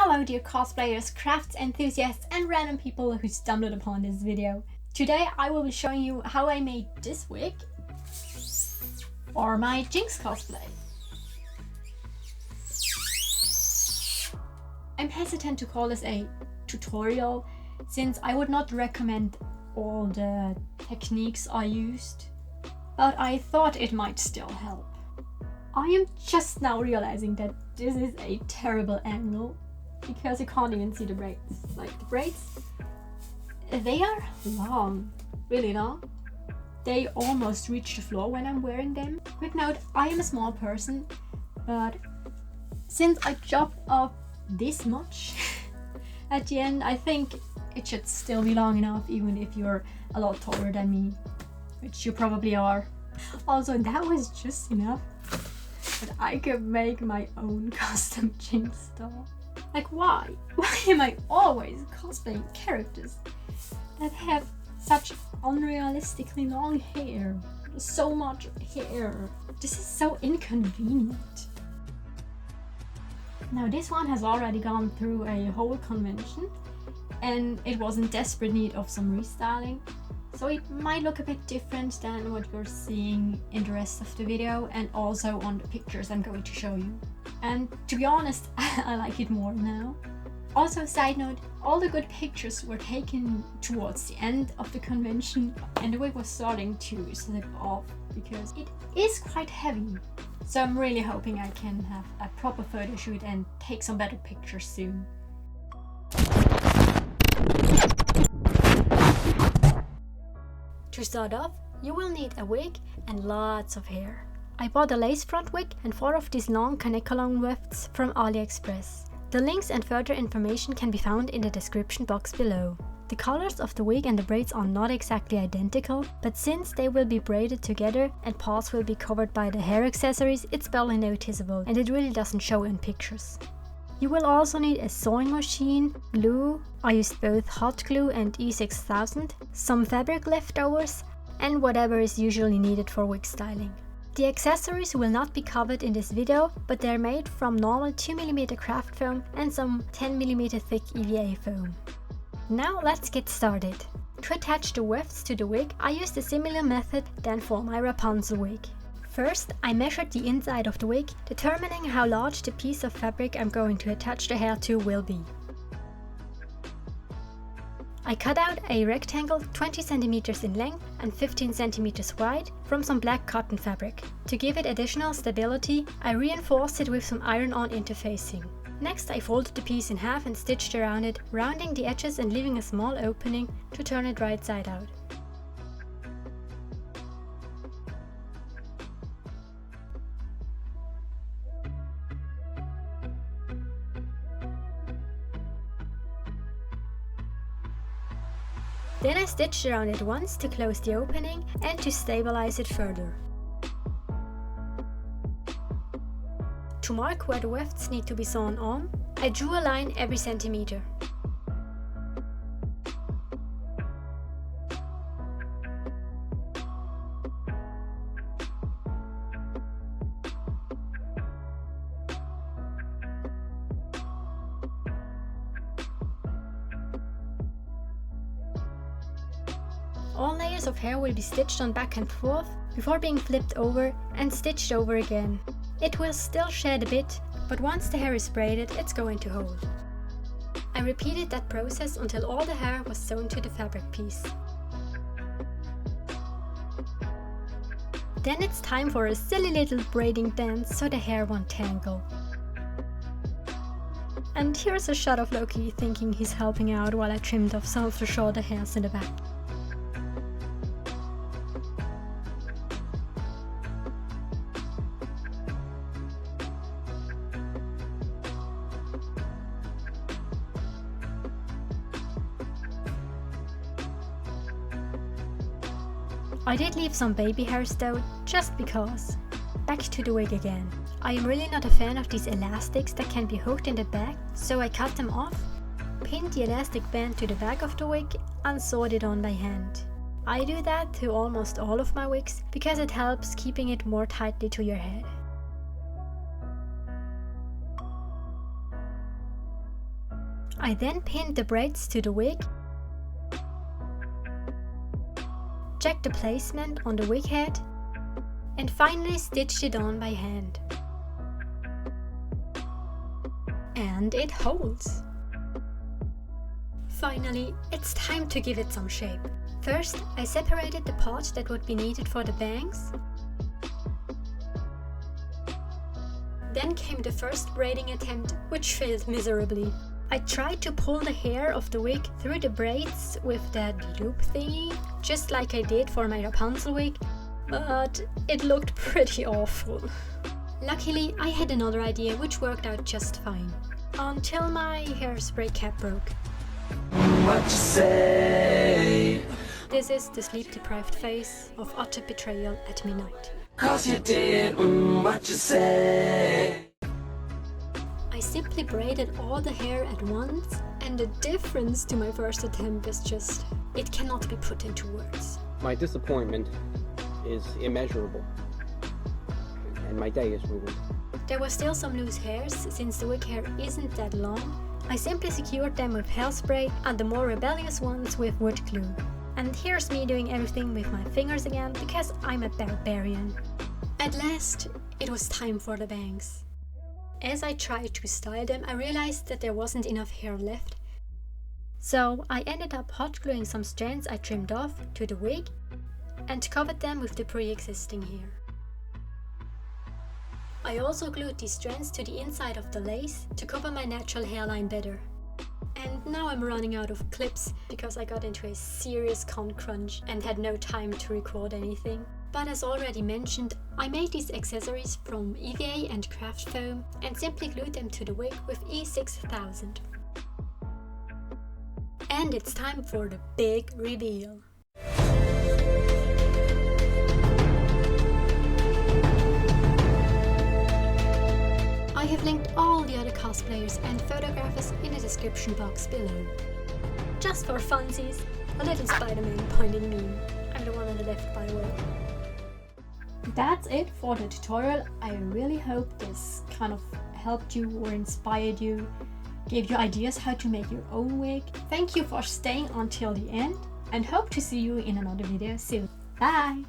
Hello dear cosplayers, crafts enthusiasts and random people who stumbled upon this video. Today I will be showing you how I made this wig for my Jinx cosplay. I'm hesitant to call this a tutorial since I would not recommend all the techniques I used, but I thought it might still help. I am just now realizing that this is a terrible angle because you can't even see the braids. Like the braids, they are long, really long. They almost reach the floor when I'm wearing them. Quick note, I am a small person, but since I chopped off this much at the end, I think it should still be long enough even if you're a lot taller than me, which you probably are. Also, that was just enough that I could make my own custom Jinx doll. Like why? Why am I always cosplaying characters that have such unrealistically long hair? So much hair. This is so inconvenient. Now this one has already gone through a whole convention and it was in desperate need of some restyling. So it might look a bit different than what you're seeing in the rest of the video and also on the pictures I'm going to show you. And to be honest, I like it more now. Also, side note, all the good pictures were taken towards the end of the convention and the wig was starting to slip off because it is quite heavy. So I'm really hoping I can have a proper photo shoot and take some better pictures soon. To start off, you will need a wig and lots of hair. I bought a lace front wig and 4 of these long connect-along wefts from AliExpress. The links and further information can be found in the description box below. The colors of the wig and the braids are not exactly identical, but since they will be braided together and parts will be covered by the hair accessories, it's barely noticeable and it really doesn't show in pictures. You will also need a sewing machine, glue, I used both hot glue and E6000, some fabric leftovers, and whatever is usually needed for wig styling. The accessories will not be covered in this video, but they're made from normal 2mm craft foam and some 10mm thick EVA foam. Now let's get started. To attach the wefts to the wig, I used a similar method than for my Rapunzel wig. First, I measured the inside of the wig, determining how large the piece of fabric I'm going to attach the hair to will be. I cut out a rectangle 20 cm in length and 15 cm wide from some black cotton fabric. To give it additional stability, I reinforced it with some iron-on interfacing. Next, I folded the piece in half and stitched around it, rounding the edges and leaving a small opening to turn it right side out. Then I stitched around it once to close the opening and to stabilize it further. To mark where the wefts need to be sewn on, I drew a line every centimeter. All layers of hair will be stitched on back and forth before being flipped over and stitched over again. It will still shed a bit, but once the hair is braided, it's going to hold. I repeated that process until all the hair was sewn to the fabric piece. Then it's time for a silly little braiding dance so the hair won't tangle. And here's a shot of Loki thinking he's helping out while I trimmed off some of the shorter hairs in the back. I did leave some baby hairs though, just because. Back to the wig again. I am really not a fan of these elastics that can be hooked in the back, so I cut them off, pinned the elastic band to the back of the wig and sewed it on by hand. I do that to almost all of my wigs because it helps keeping it more tightly to your head. I then pinned the braids to the wig, checked the placement on the wig head, and finally stitched it on by hand. And it holds! Finally, it's time to give it some shape. First, I separated the part that would be needed for the bangs. Then came the first braiding attempt, which failed miserably. I tried to pull the hair of the wig through the braids with that loop thingy, just like I did for my Rapunzel wig, but it looked pretty awful. Luckily, I had another idea which worked out just fine. Until my hairspray cap broke. What you say? This is the sleep-deprived face of utter betrayal at midnight. 'Cause you did what you say. I simply braided all the hair at once, and the difference to my first attempt is just... it cannot be put into words. My disappointment is immeasurable, and my day is ruined. There were still some loose hairs, since the wig hair isn't that long. I simply secured them with hairspray and the more rebellious ones with wood glue. And here's me doing everything with my fingers again, because I'm a barbarian. At last, it was time for the bangs. As I tried to style them, I realized that there wasn't enough hair left. So I ended up hot gluing some strands I trimmed off to the wig and covered them with the pre-existing hair. I also glued these strands to the inside of the lace to cover my natural hairline better. And now I'm running out of clips because I got into a serious con crunch and had no time to record anything. But as already mentioned, I made these accessories from EVA and craft foam and simply glued them to the wig with E6000. And it's time for the big reveal. I have linked all the other cosplayers and photographers in the description box below. Just for funsies, a little Spider-Man pointing meme. I'm the one on the left, by the way. That's it for the tutorial. I really hope this kind of helped you or inspired you, gave you ideas how to make your own wig. Thank you for staying until the end and hope to see you in another video soon. Bye!